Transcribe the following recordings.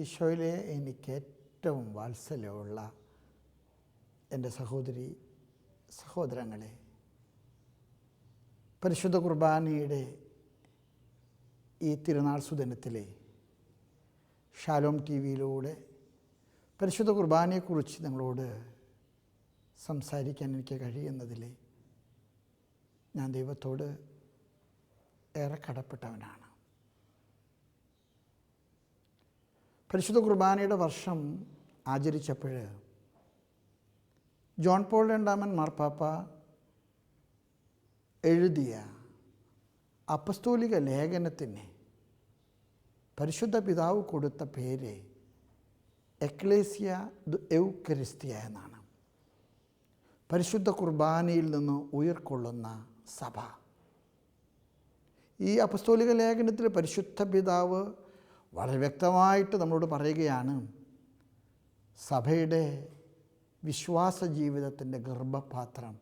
ഈശോയിലെ എനിക്ക് ഏറ്റവും വാത്സല്യമുള്ള എൻ്റെ സഹോദരങ്ങളെ, പരിശുദ്ധ കുർബാനയുടെ ഈ തിരുനാൾ സുദിനത്തിലെ ഷാലോം ടി വിയിലൂടെ പരിശുദ്ധ കുർബാനയെക്കുറിച്ച് നിങ്ങളോട് സംസാരിക്കാൻ എനിക്ക് കഴിയുന്നതിൽ ഞാൻ ദൈവത്തോട് ഏറെ കടപ്പെട്ടവനാണ്. പരിശുദ്ധ കുർബാനയുടെ വർഷം ആചരിച്ചപ്പോൾ ജോൺ പോൾ രണ്ടാമൻ മാർപ്പാപ്പ എഴുതിയ അപ്പസ്തോലിക ലേഖനത്തിന് പരിശുദ്ധ പിതാവ് കൊടുത്ത പേര് എക്ലേസിയ ദു എവുക്കറിസ്തിയ എന്നാണ്. പരിശുദ്ധ കുർബാനയിൽ നിന്ന് ഉയർക്കൊള്ളുന്ന സഭ. ഈ അപ്പസ്തോലിക ലേഖനത്തിൽ പരിശുദ്ധ പിതാവ് വളരെ വ്യക്തമായിട്ട് നമ്മളോട് പറയുകയാണ്, സഭയുടെ വിശ്വാസ ജീവിതത്തിൻ്റെ ഗർഭപാത്രം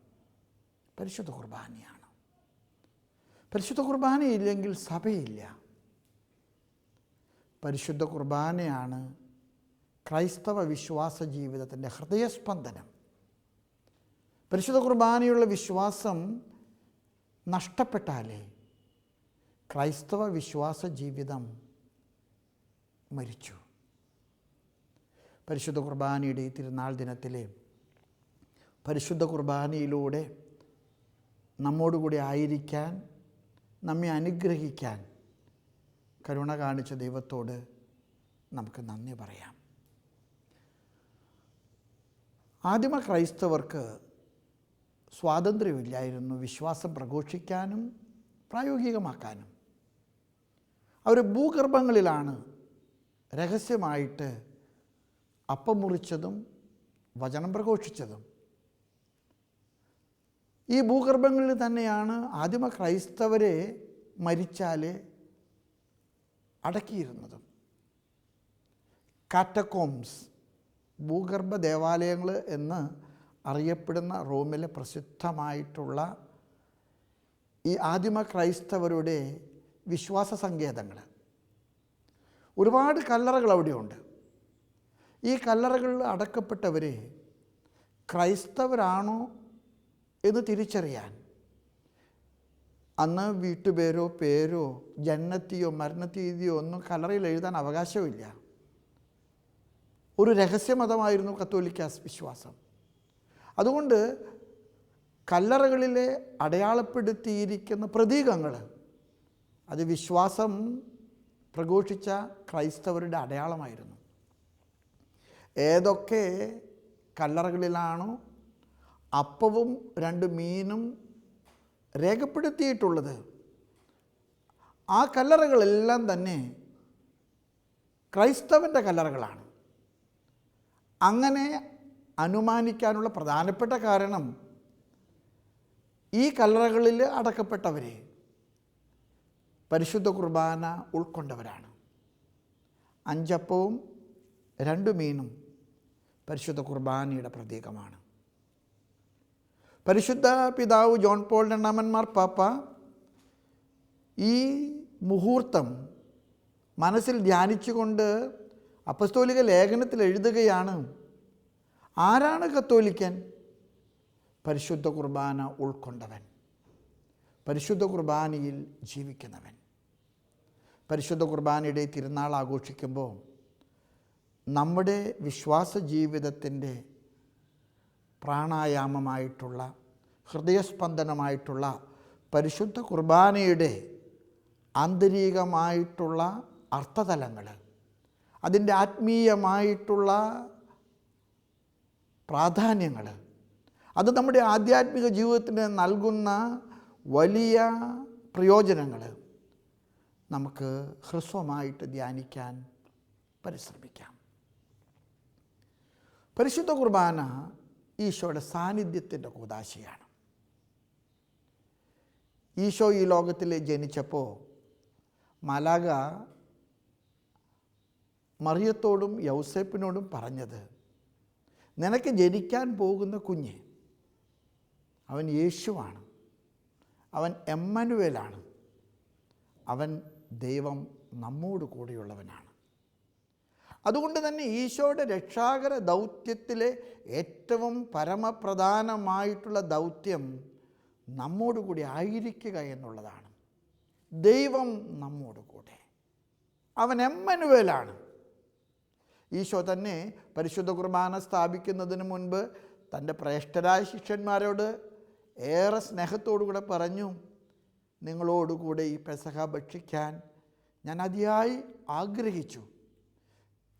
പരിശുദ്ധ കുർബാനയാണ്. പരിശുദ്ധ കുർബാനയില്ലെങ്കിൽ സഭയില്ല. പരിശുദ്ധ കുർബാനയാണ് ക്രൈസ്തവ വിശ്വാസ ജീവിതത്തിൻ്റെ ഹൃദയസ്പന്ദനം. പരിശുദ്ധ കുർബാനയുള്ള വിശ്വാസം നഷ്ടപ്പെട്ടാലേ ക്രൈസ്തവ വിശ്വാസ ജീവിതം മരിച്ചു. പരിശുദ്ധ കുർബാനയുടെ ഈ തിരുനാൾ ദിനത്തിലെ പരിശുദ്ധ കുർബാനയിലൂടെ നമ്മോടുകൂടി ആയിരിക്കാൻ, നമ്മെ അനുഗ്രഹിക്കാൻ കരുണ കാണിച്ച ദൈവത്തോട് നമുക്ക് നന്ദി പറയാം. ആദിമ ക്രൈസ്തവർക്ക് സ്വാതന്ത്ര്യമില്ലായിരുന്നു വിശ്വാസം പ്രഘോഷിക്കാനും പ്രായോഗികമാക്കാനും. അവർ ഭൂഗർഭങ്ങളിലാണ് രഹസ്യമായിട്ട് അപ്പം മുറിച്ചതും വചനം പ്രഘോഷിച്ചതും. ഈ ഭൂഗർഭങ്ങളിൽ തന്നെയാണ് ആദിമ ക്രൈസ്തവരെ മരിച്ചാൽ അടക്കിയിരുന്നതും. കാറ്റക്കോംസ്, ഭൂഗർഭ ദേവാലയങ്ങൾ എന്ന് അറിയപ്പെടുന്ന റോമിലെ പ്രസിദ്ധമായിട്ടുള്ള ഈ ആദിമ ക്രൈസ്തവരുടെ വിശ്വാസ സങ്കേതങ്ങൾ. ഒരുപാട് കല്ലറകൾ അവിടെയുണ്ട്. ഈ കല്ലറകളിൽ അടക്കപ്പെട്ടവർ ക്രൈസ്തവരാണോ എന്ന് തിരിച്ചറിയാൻ അന്ന് വീട്ടുപേരോ പേരോ ജനനത്തീയോ മരണത്തീയതിയോ ഒന്നും കല്ലറയിൽ എഴുതാൻ അവകാശമില്ല. ഒരു രഹസ്യമതമായിരുന്നു കത്തോലിക്ക വിശ്വാസം. അതുകൊണ്ട് കല്ലറകളിലെ അടയാളപ്പെടുത്തിയിരിക്കുന്ന പ്രതീകങ്ങൾ അത് വിശ്വാസം പ്രഘോഷിച്ച ക്രൈസ്തവരുടെ അടയാളമായിരുന്നു. ഏതൊക്കെ കല്ലറകളിലാണോ അപ്പവും 2 മീനും രേഖപ്പെടുത്തിയിട്ടുള്ളത്, ആ കല്ലറകളെല്ലാം തന്നെ ക്രൈസ്തവൻ്റെ കല്ലറകളാണ്. അങ്ങനെ അനുമാനിക്കാനുള്ള പ്രധാനപ്പെട്ട കാരണം ഈ കല്ലറകളിൽ അടക്കപ്പെട്ടവരെ പരിശുദ്ധ കുർബാന ഉൾക്കൊണ്ടവരാണ്. 5 അപ്പവും 2 മീനും പരിശുദ്ധ കുർബാനയുടെ പ്രതീകമാണ്. പരിശുദ്ധ പിതാവ് ജോൺ പോൾ രണ്ടാമൻ മാർപ്പാപ്പ ഈ മുഹൂർത്തം മനസ്സിൽ ധ്യാനിച്ചുകൊണ്ട് അപ്പസ്തോലിക ലേഖനത്തിൽ എഴുതുകയാണ്, ആരാണ് കത്തോലിക്കൻ? പരിശുദ്ധ കുർബാന ഉൾക്കൊണ്ടവൻ, പരിശുദ്ധ കുർബാനയിൽ ജീവിക്കുന്നവൻ. പരിശുദ്ധ കുർബാനയുടെ തിരുനാൾ ആഘോഷിക്കുമ്പോൾ നമ്മുടെ വിശ്വാസ ജീവിതത്തിൻ്റെ പ്രാണായാമമായിട്ടുള്ള ഹൃദയസ്പന്ദനമായിട്ടുള്ള പരിശുദ്ധ കുർബാനയുടെ ആന്തരികമായിട്ടുള്ള അർത്ഥതലങ്ങൾ, അതിൻ്റെ ആത്മീയമായിട്ടുള്ള പ്രാധാന്യങ്ങൾ, അത് നമ്മുടെ ആധ്യാത്മിക ജീവിതത്തിന് നൽകുന്ന വലിയ പ്രയോജനങ്ങൾ നമുക്ക് ഹ്രസ്വമായിട്ട് ധ്യാനിക്കാൻ പരിശ്രമിക്കാം. പരിശുദ്ധ കുർബാന ഈശോയുടെ സാന്നിധ്യത്തിൻ്റെ കൂദാശയാണ്. ഈശോ ഈ ലോകത്തിൽ ജനിച്ചപ്പോൾ മാലാഖ മറിയത്തോടും യൗസേപ്പിനോടും പറഞ്ഞത്, നിനക്ക് ജനിക്കാൻ പോകുന്ന കുഞ്ഞ് അവൻ യേശുവാണ്, അവൻ എമ്മനുവേലാണ്, അവൻ ദൈവം നമ്മോട് കൂടെയുള്ളവനാണ്. അതുകൊണ്ട് തന്നെ ഈശോയുടെ രക്ഷാകര ദൗത്യത്തിലെ ഏറ്റവും പരമപ്രധാനമായിട്ടുള്ള ദൗത്യം നമ്മോടുകൂടി ആയിരിക്കുക എന്നുള്ളതാണ്. ദൈവം നമ്മോടുകൂടെ, അവൻ എമ്മനുവേലാണ്. ഈശോ തന്നെ പരിശുദ്ധ കുർബാന സ്ഥാപിക്കുന്നതിന് മുൻപ് തൻ്റെ ശ്രേഷ്ഠരായ ശിഷ്യന്മാരോട് ഏറെ സ്നേഹത്തോടുകൂടെ പറഞ്ഞു, നിങ്ങളോടുകൂടെ ഈ പെസഹ ഭക്ഷിക്കാൻ ഞാൻ അതിയായി ആഗ്രഹിച്ചു.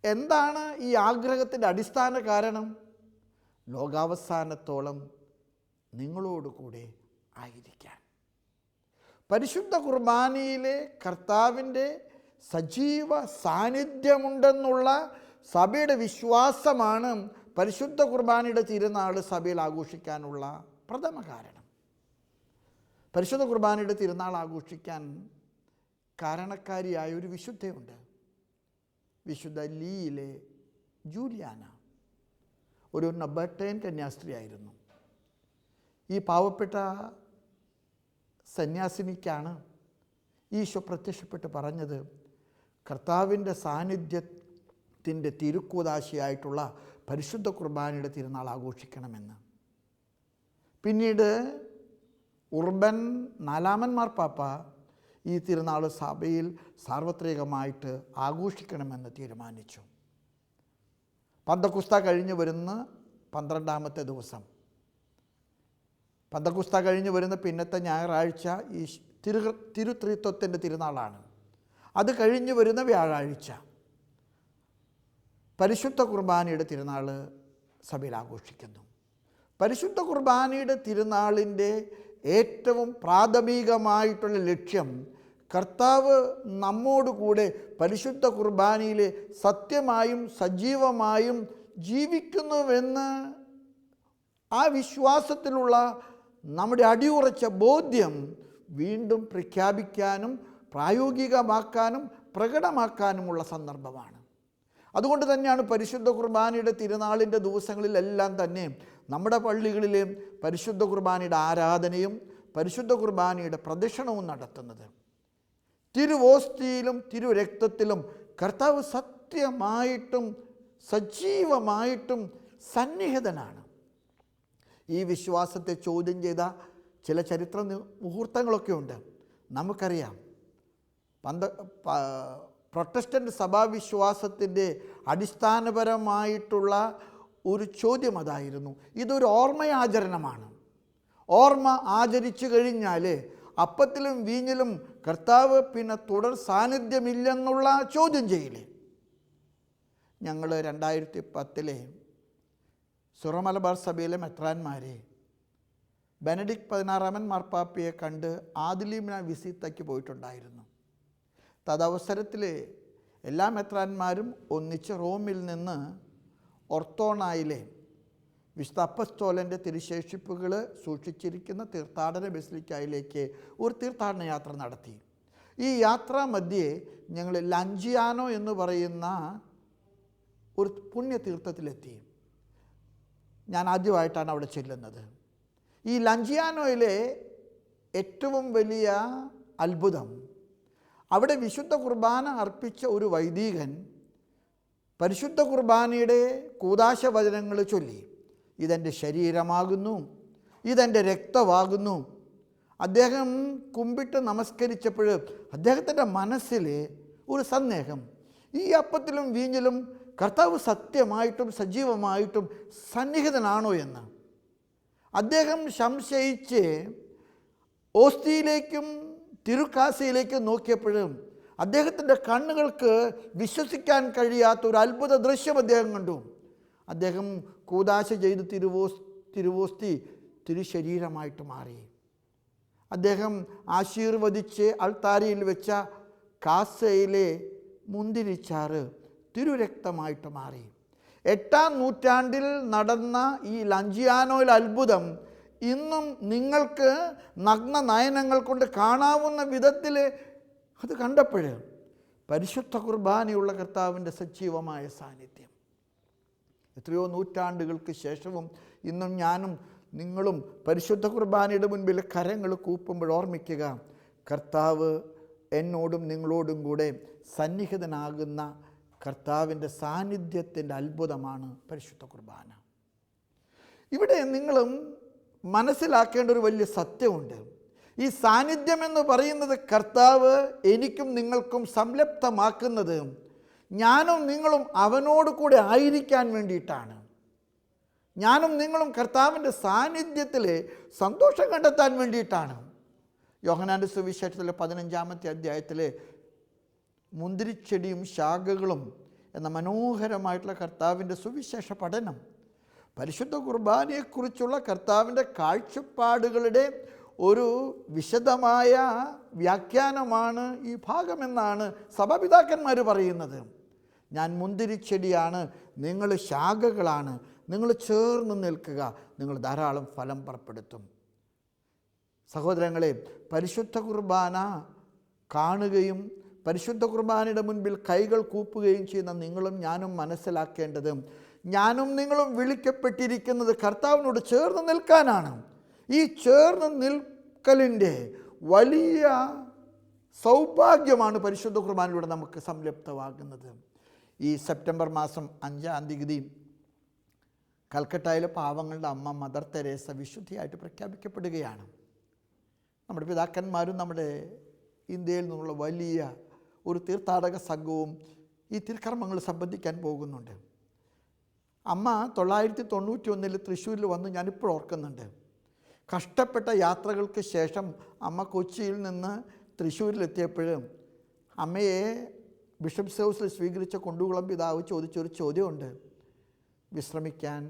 എന്താണ് ഈ ആഗ്രഹത്തിൻ്റെ അടിസ്ഥാന കാരണം? ലോകാവസാനത്തോളം നിങ്ങളോടുകൂടെ ആയിരിക്കാൻ. പരിശുദ്ധ കുർബാനയിലെ കർത്താവിൻ്റെ സജീവ സാന്നിധ്യമുണ്ടെന്നുള്ള സഭയുടെ വിശ്വാസമാണ് പരിശുദ്ധ കുർബാനയുടെ തിരുനാൾ സഭയിൽ ആഘോഷിക്കാനുള്ള പ്രഥമ കാരണം. പരിശുദ്ധ കുർബാനയുടെ തിരുനാൾ ആഘോഷിക്കാൻ കാരണക്കാരിയായ ഒരു വിശുദ്ധയുണ്ട്. വിശുദ്ധ ലീയിലെ ജൂലിയാന ഒരു നബർട്ടേൻ കന്യാസ്ത്രീയായിരുന്നു. ഈ പാവപ്പെട്ട സന്യാസിനിക്കാണ് ഈശോ പ്രത്യക്ഷപ്പെട്ട് പറഞ്ഞത്, കർത്താവിൻ്റെ സാന്നിധ്യത്തിൻ്റെ തിരുക്കൂദാശയായിട്ടുള്ള പരിശുദ്ധ കുർബാനയുടെ തിരുനാൾ ആഘോഷിക്കണമെന്ന്. പിന്നീട് ഉർബൻ 4 മാർപ്പാപ്പ ഈ തിരുനാൾ സഭയിൽ സാർവത്രികമായിട്ട് ആഘോഷിക്കണമെന്ന് തീരുമാനിച്ചു. പന്തക്കുസ്ത കഴിഞ്ഞ് വരുന്ന 12ാമത്തെ ദിവസം, പന്തക്കുസ്ത കഴിഞ്ഞ് വരുന്ന പിന്നത്തെ ഞായറാഴ്ച ഈ തിരുത്രിത്വത്തിൻ്റെ തിരുനാളാണ്. അത് കഴിഞ്ഞ് വരുന്ന വ്യാഴാഴ്ച പരിശുദ്ധ കുർബാനയുടെ തിരുനാൾ സഭയിൽ ആഘോഷിക്കുന്നു. പരിശുദ്ധ കുർബാനയുടെ തിരുനാളിൻ്റെ ഏറ്റവും പ്രാഥമികമായിട്ടുള്ള ലക്ഷ്യം കർത്താവ് നമ്മോടുകൂടെ പരിശുദ്ധ കുർബാനയിൽ സത്യമായും സജീവമായും ജീവിക്കുന്നുവെന്ന് ആ വിശ്വാസത്തിലുള്ള നമ്മുടെ അടിയുറച്ച ബോധ്യം വീണ്ടും പ്രഖ്യാപിക്കാനും പ്രായോഗികമാക്കാനും പ്രകടമാക്കാനുമുള്ള സന്ദർഭമാണ്. അതുകൊണ്ട് തന്നെയാണ് പരിശുദ്ധ കുർബാനയുടെ തിരുനാളിൻ്റെ ദിവസങ്ങളിലെല്ലാം തന്നെ നമ്മുടെ പള്ളികളിലെ പരിശുദ്ധ കുർബാനയുടെ ആരാധനയും പരിശുദ്ധ കുർബാനയുടെ പ്രദക്ഷിണവും നടത്തുന്നത്. തിരുവോസ്തിയിലും തിരുരക്തത്തിലും കർത്താവ് സത്യമായിട്ടും സജീവമായിട്ടും സന്നിഹിതനാണ്. ഈ വിശ്വാസത്തെ ചോദ്യം ചെയ്ത ചില ചരിത്ര മുഹൂർത്തങ്ങളൊക്കെ ഉണ്ട്. നമുക്കറിയാം, പ്രൊട്ടസ്റ്റൻ്റ് സഭാവിശ്വാസത്തിൻ്റെ അടിസ്ഥാനപരമായിട്ടുള്ള ഒരു ചോദ്യം അതായിരുന്നു. ഇതൊരു ഓർമ്മയാചരണമാണ്. ഓർമ്മ ആചരിച്ചു കഴിഞ്ഞാൽ അപ്പത്തിലും വീഞ്ഞിലും കർത്താവ് പിന്നെ തുടർ സാന്നിധ്യമില്ലെന്നുള്ള ചോദ്യം ചെയ്യില്ലേ. ഞങ്ങൾ 2010 സുറമലബാർ സഭയിലെ മെത്രാന്മാരെ ബെനഡിക്ട് 16 മാർപ്പാപ്പയെ കണ്ട് ആദിലീമിന വിസിത്തയ്ക്ക് പോയിട്ടുണ്ടായിരുന്നു. തദവസരത്തിൽ എല്ലാ മെത്രാന്മാരും ഒന്നിച്ച് റോമിൽ നിന്ന് ഒർത്തോണായിലെ വിശുദ്ധ അപ്പസ്തോലൻ്റെ തിരുശേഷിപ്പുകൾ സൂക്ഷിച്ചിരിക്കുന്ന തീർത്ഥാടന ബസിലിക്കയിലേക്ക് ഒരു തീർത്ഥാടന യാത്ര നടത്തി. ഈ യാത്രാ മധ്യേ ഞങ്ങൾ ലഞ്ചിയാനോ എന്ന് പറയുന്ന ഒരു പുണ്യതീർത്ഥത്തിലെത്തി. ഞാൻ ആദ്യമായിട്ടാണ് അവിടെ ചെല്ലുന്നത്. ഈ ലഞ്ചിയാനോയിലെ ഏറ്റവും വലിയ അത്ഭുതം, അവിടെ വിശുദ്ധ കുർബാന അർപ്പിച്ച ഒരു വൈദികൻ പരിശുദ്ധ കുർബാനയുടെ കൂദാശ വചനങ്ങൾ ചൊല്ലി, ഇതെൻ്റെ ശരീരമാകുന്നു, ഇതെൻ്റെ രക്തമാകുന്നു. അദ്ദേഹം കുമ്പിട്ട് നമസ്കരിച്ചപ്പോൾ അദ്ദേഹത്തിൻ്റെ മനസ്സിൽ ഒരു സന്ദേഹം, ഈ അപ്പത്തിലും വീഞ്ഞിലും കർത്താവ് സത്യമായിട്ടും സജീവമായിട്ടും സന്നിഹിതനാണോ എന്ന്. അദ്ദേഹം സംശയിച്ച് ഓസ്തിയിലേക്കും തിരുക്കാസയിലേക്കും നോക്കിയപ്പോഴും അദ്ദേഹത്തിൻ്റെ കണ്ണുകൾക്ക് വിശ്വസിക്കാൻ കഴിയാത്ത ഒരു അത്ഭുത ദൃശ്യം അദ്ദേഹം കണ്ടു. അദ്ദേഹം കൂദാശ ചെയ്ത് തിരുവോസ്തി തിരുശരീരമായിട്ട് മാറി. അദ്ദേഹം ആശീർവദിച്ച് അൾത്താരയിൽ വെച്ച കാസയിലെ മുന്തിരിച്ചാറ് തിരുരക്തമായിട്ട് മാറി. 8ാം നൂറ്റാണ്ടിൽ നടന്ന ഈ ലഞ്ചിയാനോയിൽ അത്ഭുതം ഇന്നും നിങ്ങൾക്ക് നഗ്ന നയനങ്ങൾ കൊണ്ട് കാണാവുന്ന വിധത്തിൽ അത് കണ്ടപ്പോൾ പരിശുദ്ധ കുർബാനയുള്ള കർത്താവിൻ്റെ സജീവമായ സാന്നിധ്യം എത്രയോ നൂറ്റാണ്ടുകൾക്ക് ശേഷവും ഇന്നും ഞാനും നിങ്ങളും പരിശുദ്ധ കുർബാനയുടെ മുൻപിൽ കരങ്ങൾ കൂപ്പുമ്പോൾ ഓർമ്മിക്കുക, കർത്താവ് എന്നോടും നിങ്ങളോടും കൂടെ സന്നിഹിതനാകുന്ന കർത്താവിൻ്റെ സാന്നിധ്യത്തിൻ്റെ അത്ഭുതമാണ് പരിശുദ്ധ കുർബാന. ഇവിടെ നിങ്ങളും മനസ്സിലാക്കേണ്ട ഒരു വലിയ സത്യമുണ്ട്. ഈ സാന്നിധ്യം എന്ന് പറയുന്നത് കർത്താവ് എനിക്കും നിങ്ങൾക്കും സംലപ്തമാക്കുന്നത് ഞാനും നിങ്ങളും അവനോട് കൂടെ ആയിരിക്കാൻ വേണ്ടിയിട്ടാണ്. ഞാനും നിങ്ങളും കർത്താവിൻ്റെ സാന്നിധ്യത്തിൽ സന്തോഷം കണ്ടെത്താൻ വേണ്ടിയിട്ടാണ്. യോഹന്നാൻ്റെ സുവിശേഷത്തിലെ 15-ാമത്തെ അധ്യായത്തിലെ മുന്തിരിച്ചെടിയും ശാഖകളും എന്ന മനോഹരമായിട്ടുള്ള കർത്താവിൻ്റെ സുവിശേഷ പഠനം പരിശുദ്ധ കുർബാനയെക്കുറിച്ചുള്ള കർത്താവിൻ്റെ കാഴ്ചപ്പാടുകളുടെ ഒരു വിശദമായ വ്യാഖ്യാനമാണ് ഈ ഭാഗമെന്നാണ് സഭാപിതാക്കന്മാർ പറയുന്നത്. ഞാൻ മുന്തിരിച്ചെടിയാണ്, നിങ്ങൾ ശാഖകളാണ്, നിങ്ങൾ ചേർന്ന് നിൽക്കുക, നിങ്ങൾ ധാരാളം ഫലം പുറപ്പെടുത്തും. സഹോദരങ്ങളെ, പരിശുദ്ധ കുർബാന കാണുകയും പരിശുദ്ധ കുർബാനയുടെ മുൻപിൽ കൈകൾ കൂപ്പുകയും ചെയ്യുന്ന നിങ്ങളും ഞാനും മനസ്സിലാക്കേണ്ടത് ഞാനും നിങ്ങളും വിളിക്കപ്പെട്ടിരിക്കുന്നത് കർത്താവിനോട് ചേർന്ന് നിൽക്കാനാണ്. ഈ ചേർന്ന് നിൽക്കലിൻ്റെ വലിയ സൗഭാഗ്യമാണ് പരിശുദ്ധ കുർബാനയിലൂടെ നമുക്ക് സംലപ്തമാകുന്നത്. ഈ സെപ്റ്റംബർ മാസം 5-ാം തീയതി കൽക്കട്ടയിലെ പാവങ്ങളുടെ അമ്മ മദർ തെരേസ വിശുദ്ധിയായിട്ട് പ്രഖ്യാപിക്കപ്പെടുകയാണ്. നമ്മുടെ പിതാക്കന്മാരും നമ്മുടെ ഇന്ത്യയിൽ നിന്നുള്ള വലിയ ഒരു തീർത്ഥാടക സംഘവും ഈ തിരുക്കർമ്മങ്ങൾ സംബന്ധിക്കാൻ പോകുന്നുണ്ട്. അമ്മ 991 തൃശ്ശൂരിൽ വന്ന് ഞാനിപ്പോൾ ഓർക്കുന്നുണ്ട്. കഷ്ടപ്പെട്ട യാത്രകൾക്ക് ശേഷം അമ്മ കൊച്ചിയിൽ നിന്ന് തൃശ്ശൂരിലെത്തിയപ്പോഴും അമ്മയെ ബിഷപ്സ് ഹൗസിൽ സ്വീകരിച്ച കൊണ്ടുകുളം പിതാവ് ചോദിച്ചൊരു ചോദ്യമുണ്ട്: വിശ്രമിക്കാൻ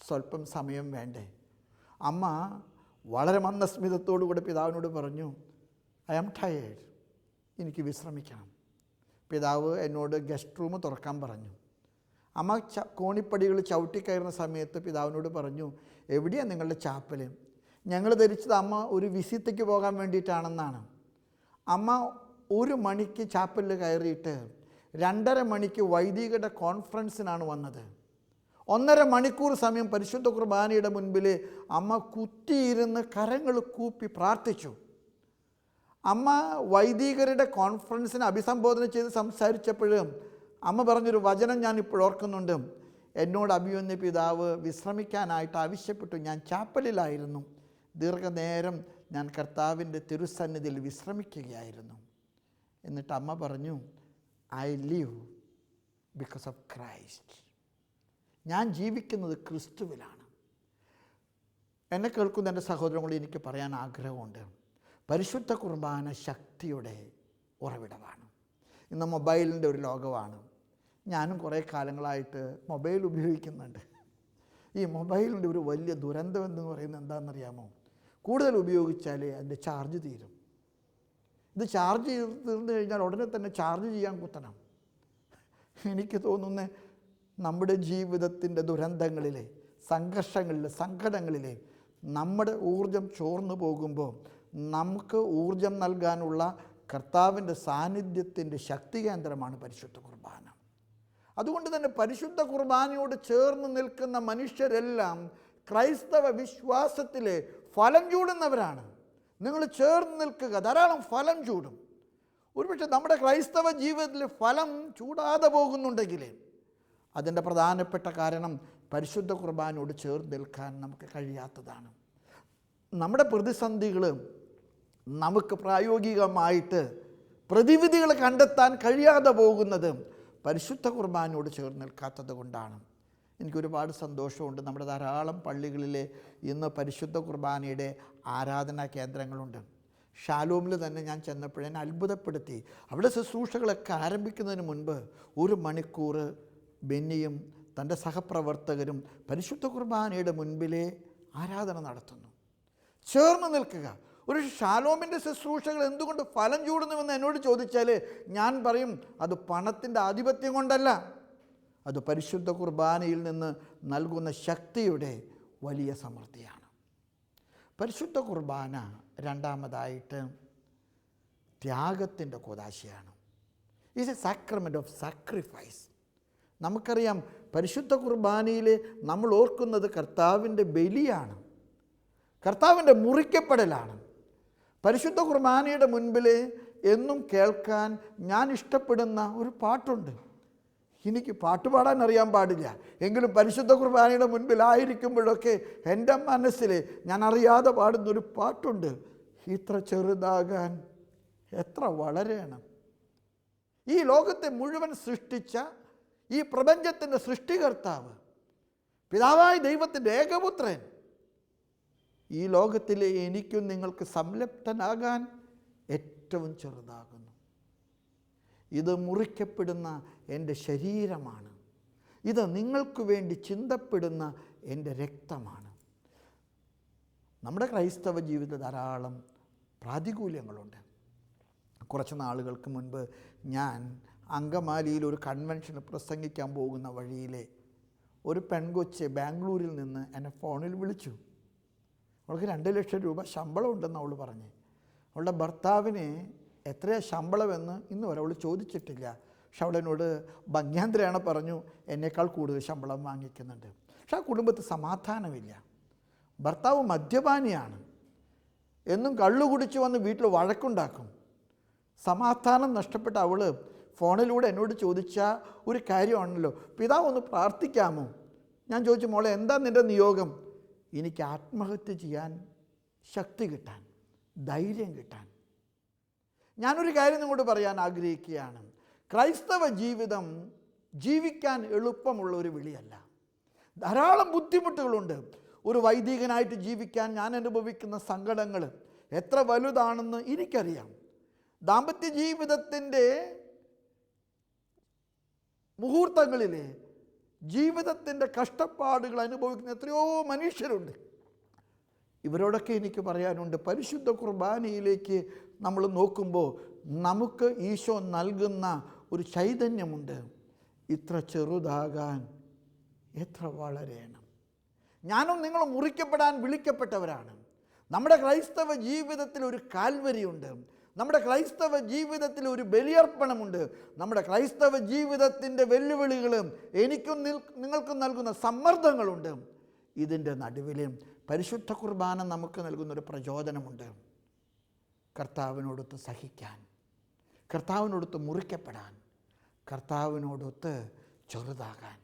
സ്വല്പം സമയം വേണ്ടേ? അമ്മ വളരെ മന്ദസ്മിതത്തോടുകൂടെ പിതാവിനോട് പറഞ്ഞു, ഐ ആം ടയേർഡ്, എനിക്ക് വിശ്രമിക്കണം. പിതാവ് എന്നോട് ഗസ്റ്റ് റൂം തുറക്കാൻ പറഞ്ഞു. അമ്മ കോണിപ്പടികൾ ചവിട്ടിക്കയറുന്ന സമയത്ത് പിതാവിനോട് പറഞ്ഞു, എവിടെയാണ് നിങ്ങളുടെ ചാപ്പൽ? ഞങ്ങൾ ധരിച്ചത് അമ്മ ഒരു വിസിറ്റയ്ക്ക് പോകാൻ വേണ്ടിയിട്ടാണെന്നാണ്. അമ്മ 1 മണിക്ക് ചാപ്പലിൽ കയറിയിട്ട് 2:30 മണിക്ക് വൈദികരുടെ കോൺഫറൻസിനാണ് വന്നത്. 1.5 മണിക്കൂർ സമയം പരിശുദ്ധ കുർബാനയുടെ മുൻപിൽ അമ്മ കുത്തിയിരുന്ന് കരങ്ങൾ കൂപ്പി പ്രാർത്ഥിച്ചു. അമ്മ വൈദികരുടെ കോൺഫറൻസിനെ അഭിസംബോധന ചെയ്ത് സംസാരിച്ചപ്പോഴും അമ്മ പറഞ്ഞൊരു വചനം ഞാൻ ഇപ്പോൾ ഓർക്കുന്നുണ്ട്. എന്നോട് അഭിമന്യ പിതാവ് വിശ്രമിക്കാനായിട്ട് ആവശ്യപ്പെട്ടു. ഞാൻ ചാപ്പലിലായിരുന്നു. ദീർഘനേരം ഞാൻ കർത്താവിൻ്റെ തിരുസന്നിധിയിൽ വിശ്രമിക്കുകയായിരുന്നു. എന്നിട്ട് അമ്മ പറഞ്ഞു, I live because of Christ. ഞാൻ ജീവിക്കുന്നത് ക്രിസ്തുവിലാണ്. എന്നെ കേൾക്കുന്ന എൻ്റെ സഹോദരങ്ങളോട് എനിക്ക് പറയാൻ ആഗ്രഹമുണ്ട്. പരിശുദ്ധ കുർബാന ശക്തിയുടെ ഉറവിടമാണ്. ഇന്ന് മൊബൈലിൻ്റെ ഒരു ലോകമാണ്. ഞാനും കുറേ കാലങ്ങളായിട്ട് മൊബൈൽ ഉപയോഗിക്കുന്നുണ്ട്. ഈ മൊബൈലിൻ്റെ ഒരു വലിയ ദുരന്തം എന്ന് പറയുന്നത് എന്താണെന്നറിയാമോ? കൂടുതൽ ഉപയോഗിച്ചാൽ അതിൻ്റെ ചാർജ് തീരും. ഇത് ചാർജ് തീർന്നു കഴിഞ്ഞാൽ ഉടനെ തന്നെ ചാർജ് ചെയ്യാൻ കുത്തണം. എനിക്ക് തോന്നുന്നത് നമ്മുടെ ജീവിതത്തിൻ്റെ ദുരന്തങ്ങളിലെ, സംഘർഷങ്ങളിലെ, സങ്കടങ്ങളിലെ നമ്മുടെ ഊർജം ചോർന്നു പോകുമ്പോൾ നമുക്ക് ഊർജം നൽകാനുള്ള കർത്താവിൻ്റെ സാന്നിധ്യത്തിൻ്റെ ശക്തി കേന്ദ്രമാണ് പരിശുദ്ധ കുർബാന. അതുകൊണ്ട് തന്നെ പരിശുദ്ധ കുർബാനയോട് ചേർന്ന് നിൽക്കുന്ന മനുഷ്യരെല്ലാം ക്രൈസ്തവ വിശ്വാസത്തിലെ ഫലം ചൂടുന്നവരാണ്. നിങ്ങൾ ചേർന്ന് നിൽക്കുക, ധാരാളം ഫലം ചൂടും. ഒരുപക്ഷെ നമ്മുടെ ക്രൈസ്തവ ജീവിതത്തിൽ ഫലം ചൂടാതെ പോകുന്നുണ്ടെങ്കിൽ അതിൻ്റെ പ്രധാനപ്പെട്ട കാരണം പരിശുദ്ധ കുർബാനയോട് ചേർന്ന് നിൽക്കാൻ നമുക്ക് കഴിയാത്തതാണ്. നമ്മുടെ പ്രതിസന്ധികൾ നമുക്ക് പ്രായോഗികമായിട്ട് പ്രതിവിധികൾ കണ്ടെത്താൻ കഴിയാതെ പോകുന്നത് പരിശുദ്ധ കുർബാനയോട് ചേർന്ന് നിൽക്കാത്തത് കൊണ്ടാണ്. എനിക്കൊരുപാട് സന്തോഷമുണ്ട്. നമ്മുടെ ധാരാളം പള്ളികളിലെ ഇന്ന് പരിശുദ്ധ കുർബാനയുടെ ആരാധനാ കേന്ദ്രങ്ങളുണ്ട്. ഷാലോമിൽ തന്നെ ഞാൻ ചെന്നപ്പോഴേ എന്നെ അത്ഭുതപ്പെടുത്തി. അവിടെ ശുശ്രൂഷകളൊക്കെ ആരംഭിക്കുന്നതിന് മുൻപ് 1 മണിക്കൂർ ബെന്നിയും തൻ്റെ സഹപ്രവർത്തകരും പരിശുദ്ധ കുർബാനയുടെ മുൻപിലെ ആരാധന നടത്തുന്നു. ചേർന്ന് നിൽക്കുക. ഒരു ഷാലോമിൻ്റെ ശുശ്രൂഷകൾ എന്തുകൊണ്ട് ഫലം ചൂടുന്നുവെന്ന് എന്നോട് ചോദിച്ചാൽ ഞാൻ പറയും, അത് പണത്തിൻ്റെ ആധിപത്യം കൊണ്ടല്ല, അത് പരിശുദ്ധ കുർബാനയിൽ നിന്ന് നൽകുന്ന ശക്തിയുടെ വലിയ സമൃദ്ധിയാണ്. പരിശുദ്ധ കുർബാന രണ്ടാമതായിട്ട് ത്യാഗത്തിൻ്റെ കൂദാശയാണ്. Is a sacrament of sacrifice. നമുക്കറിയാം, പരിശുദ്ധ കുർബാനയിൽ നമ്മൾ ഓർക്കുന്നത് കർത്താവിൻ്റെ ബലിയാണ്, കർത്താവിൻ്റെ മുറിക്കപ്പെടലാണ്. പരിശുദ്ധ കുർബാനയുടെ മുൻപിൽ എന്നും കേൾക്കാൻ ഞാൻ ഇഷ്ടപ്പെടുന്ന ഒരു പാട്ടുണ്ട്. എനിക്ക് പാട്ടുപാടാൻ അറിയാൻ പാടില്ല, എങ്കിലും പരിശുദ്ധ കുർബാനയുടെ മുൻപിലായിരിക്കുമ്പോഴൊക്കെ എൻ്റെ മനസ്സിൽ ഞാൻ അറിയാതെ പാടുന്നൊരു പാട്ടുണ്ട്. ഇത്ര ചെറുതാകാൻ എത്ര വളരണം. ഈ ലോകത്തെ മുഴുവൻ സൃഷ്ടിച്ച ഈ പ്രപഞ്ചത്തിൻ്റെ സൃഷ്ടികർത്താവ് പിതാവായ ദൈവത്തിൻ്റെ ഏകപുത്രൻ ഈ ലോകത്തിലെ എനിക്കും നിങ്ങൾക്ക് സംലപ്തനാകാൻ ഏറ്റവും ചെറുതാകുന്നു. ഇത് മുറിക്കപ്പെടുന്ന എൻ്റെ ശരീരമാണ്, ഇത് നിങ്ങൾക്ക് വേണ്ടി ചിന്തപ്പെടുന്ന എൻ്റെ രക്തമാണ്. നമ്മുടെ ക്രൈസ്തവ ജീവിതത്തിൽ ധാരാളം പ്രാതികൂല്യങ്ങളുണ്ട്. കുറച്ച് നാളുകൾക്ക് മുൻപ് ഞാൻ അങ്കമാലിയിൽ ഒരു കൺവെൻഷന് പ്രസംഗിക്കാൻ പോകുന്ന വഴിയിലെ ഒരു പെൺകൊച്ച് ബാംഗ്ലൂരിൽ നിന്ന് എന്നെ ഫോണിൽ വിളിച്ചു. അവൾക്ക് 2 ലക്ഷം രൂപ ശമ്പളം ഉണ്ടെന്ന് അവൾ പറഞ്ഞു. അവളുടെ ഭർത്താവിന് എത്രയാണ് ശമ്പളമെന്ന് ഇന്ന് വരെ അവൾ ചോദിച്ചിട്ടില്ല. പക്ഷെ അവളെന്നോട് ഭംഗ്യാന്തരയാണ് പറഞ്ഞു, എന്നേക്കാൾ കൂടുതൽ ശമ്പളം വാങ്ങിക്കുന്നുണ്ട്. പക്ഷെ ആ കുടുംബത്തിൽ സമാധാനമില്ല. ഭർത്താവ് മദ്യപാനിയാണ്, എന്നും കള്ളു കുടിച്ച് വന്ന് വീട്ടിൽ വഴക്കുണ്ടാക്കും. സമാധാനം നഷ്ടപ്പെട്ട അവൾ ഫോണിലൂടെ എന്നോട് ചോദിച്ച ഒരു കാര്യമാണല്ലോ, പിതാവ് ഒന്ന് പ്രാർത്ഥിക്കാമോ? ഞാൻ ചോദിച്ചു, മോളെ എന്താ നിൻ്റെ നിയോഗം? എനിക്ക് ആത്മഹത്യ ചെയ്യാൻ ശക്തി കിട്ടാൻ, ധൈര്യം കിട്ടാൻ. ഞാനൊരു കാര്യം നിങ്ങളോട് പറയാൻ ആഗ്രഹിക്കുകയാണ്. ക്രൈസ്തവ ജീവിതം ജീവിക്കാൻ എളുപ്പമുള്ള ഒരു വിളിയല്ല. ധാരാളം ബുദ്ധിമുട്ടുകളുണ്ട്. ഒരു വൈദികനായിട്ട് ജീവിക്കാൻ ഞാൻ അനുഭവിക്കുന്ന സങ്കടങ്ങൾ എത്ര വലുതാണെന്ന് എനിക്കറിയാം. ദാമ്പത്യ ജീവിതത്തിൻ്റെ മുഹൂർത്തങ്ങളിൽ ജീവിതത്തിൻ്റെ കഷ്ടപ്പാടുകൾ അനുഭവിക്കുന്ന എത്രയോ മനുഷ്യരുണ്ട്. ഇവരോടൊക്കെ എനിക്ക് പറയാനുണ്ട്, പരിശുദ്ധ കുർബാനയിലേക്ക് നമ്മൾ നോക്കുമ്പോൾ നമുക്ക് ഈശോ നൽകുന്ന ഒരു ചൈതന്യമുണ്ട്. ഇത്ര ചെറുതാകാൻ എത്ര വളരണം. ഞാനും നിങ്ങളും മുറിക്കപ്പെടാൻ വിളിക്കപ്പെട്ടവരാണ്. നമ്മുടെ ക്രൈസ്തവ ജീവിതത്തിൽ ഒരു കാൽവരിയുണ്ട്. നമ്മുടെ ക്രൈസ്തവ ജീവിതത്തിൽ ഒരു ബലിയർപ്പണമുണ്ട്. നമ്മുടെ ക്രൈസ്തവ ജീവിതത്തിൻ്റെ വെല്ലുവിളികളും എനിക്കും നിങ്ങൾക്കും നൽകുന്ന സമ്മർദ്ദങ്ങളുണ്ട്. ഇതിൻ്റെ നടുവിൽ പരിശുദ്ധ കുർബാന നമുക്ക് നൽകുന്നൊരു പ്രചോദനമുണ്ട്. കർത്താവിനോടൊത്ത് സഹിക്കാൻ, കർത്താവിനോടൊത്ത് മുറിക്കപ്പെടാൻ, കർത്താവിനോടൊത്ത് ചെറുതാകാൻ.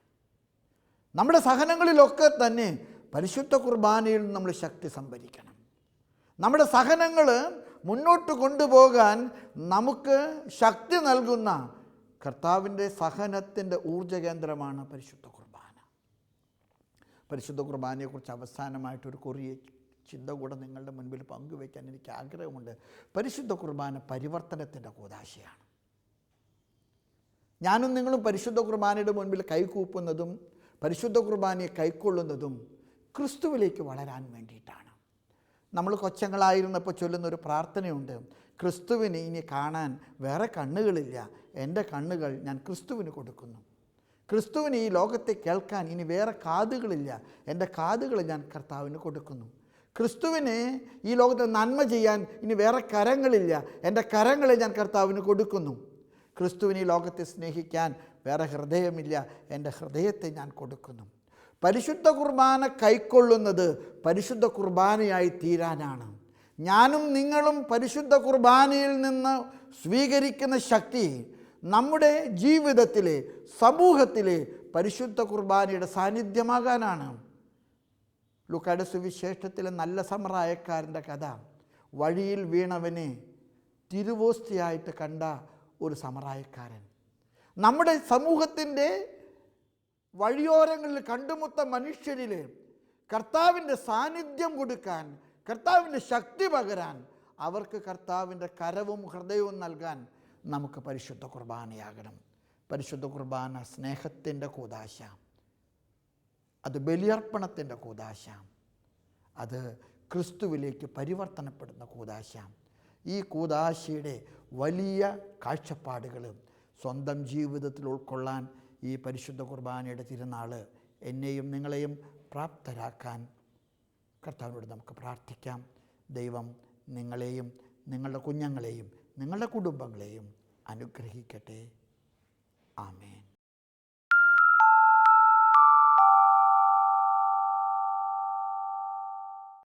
നമ്മുടെ സഹനങ്ങളിലൊക്കെ തന്നെ പരിശുദ്ധ കുർബാനയിൽ നമ്മൾ ശക്തി സംഭരിക്കണം. നമ്മുടെ സഹനങ്ങൾ മുന്നോട്ട് കൊണ്ടുപോകാൻ നമുക്ക് ശക്തി നൽകുന്ന കർത്താവിൻ്റെ സഹനത്തിൻ്റെ ഊർജ്ജകേന്ദ്രമാണ് പരിശുദ്ധ കുർബാന. പരിശുദ്ധ കുർബാനയെക്കുറിച്ച് അവസാനമായിട്ടൊരു കൊറിയ ചിന്ത കൂടെ നിങ്ങളുടെ മുൻപിൽ പങ്കുവയ്ക്കാൻ എനിക്ക് ആഗ്രഹമുണ്ട്. പരിശുദ്ധ കുർബാന പരിവർത്തനത്തിൻ്റെ കൂദാശയാണ്. ഞാനും നിങ്ങളും പരിശുദ്ധ കുർബാനയുടെ മുൻപിൽ കൈകൂപ്പുന്നതും പരിശുദ്ധ കുർബാനയെ കൈക്കൊള്ളുന്നതും ക്രിസ്തുവിലേക്ക് വളരാൻ വേണ്ടിയിട്ടാണ്. നമ്മൾ കൊച്ചങ്ങളായിരുന്നപ്പോൾ ചൊല്ലുന്നൊരു പ്രാർത്ഥനയുണ്ട്, ക്രിസ്തുവിനെ ഇനി കാണാൻ വേറെ കണ്ണുകളില്ല, എൻ്റെ കണ്ണുകൾ ഞാൻ ക്രിസ്തുവിന് കൊടുക്കുന്നു. ക്രിസ്തുവിന് ഈ ലോകത്തെ കേൾക്കാൻ ഇനി വേറെ കാതുകളില്ല, എൻ്റെ കാതുകൾ ഞാൻ കർത്താവിന് കൊടുക്കുന്നു. ക്രിസ്തുവിനെ ഈ ലോകത്തെ നന്മ ചെയ്യാൻ ഇനി വേറെ കരങ്ങളില്ല, എൻ്റെ കരങ്ങളെ ഞാൻ കർത്താവിന് കൊടുക്കുന്നു. ക്രിസ്തുവിന് ഈ ലോകത്തെ സ്നേഹിക്കാൻ വേറെ ഹൃദയമില്ല, എൻ്റെ ഹൃദയത്തെ ഞാൻ കൊടുക്കുന്നു. പരിശുദ്ധ കുർബാന കൈക്കൊള്ളുന്നത് പരിശുദ്ധ കുർബാനയായി തീരാനാണ്. ഞാനും നിങ്ങളും പരിശുദ്ധ കുർബാനയിൽ നിന്ന് സ്വീകരിക്കുന്ന ശക്തി നമ്മുടെ ജീവിതത്തിലെ സമൂഹത്തിലെ പരിശുദ്ധ കുർബാനയുടെ സാന്നിധ്യമാകാനാണ്. ലൂക്കായുടെ സുവിശേഷത്തിലെ നല്ല സമറായക്കാരൻ്റെ കഥ, വഴിയിൽ വീണവനെ തിരുവോസ്തിയായിട്ട് കണ്ട ഒരു സമറായക്കാരൻ. നമ്മുടെ സമൂഹത്തിൻ്റെ വഴിയോരങ്ങളിൽ കണ്ടുമുട്ട മനുഷ്യരിൽ കർത്താവിൻ്റെ സാന്നിധ്യം കൊടുക്കാൻ, കർത്താവിൻ്റെ ശക്തി പകരാൻ, അവർക്ക് കർത്താവിൻ്റെ കരവും ഹൃദയവും നൽകാൻ നമുക്ക് പരിശുദ്ധ കുർബാനയാകണം. പരിശുദ്ധ കുർബാന സ്നേഹത്തിൻ്റെ കൂദാശ, അത് ബലിയർപ്പണത്തിൻ്റെ കൂദാശ, അത് ക്രിസ്തുവിലേക്ക് പരിവർത്തനപ്പെടുന്ന കൂദാശ. ഈ കൂദാശയുടെ വലിയ കാഴ്ചപ്പാടുകൾ സ്വന്തം ജീവിതത്തിൽ ഉൾക്കൊള്ളാൻ ഈ പരിശുദ്ധ കുർബാനയുടെ തിരുനാൾ എന്നെയും നിങ്ങളെയും പ്രാപ്തരാക്കാൻ കർത്താവിനോട് നമുക്ക് പ്രാർത്ഥിക്കാം. ദൈവം നിങ്ങളെയും നിങ്ങളുടെ കുഞ്ഞുങ്ങളെയും നിങ്ങളുടെ കുടുംബങ്ങളെയും അനുഗ്രഹിക്കട്ടെ. ആമേൻ.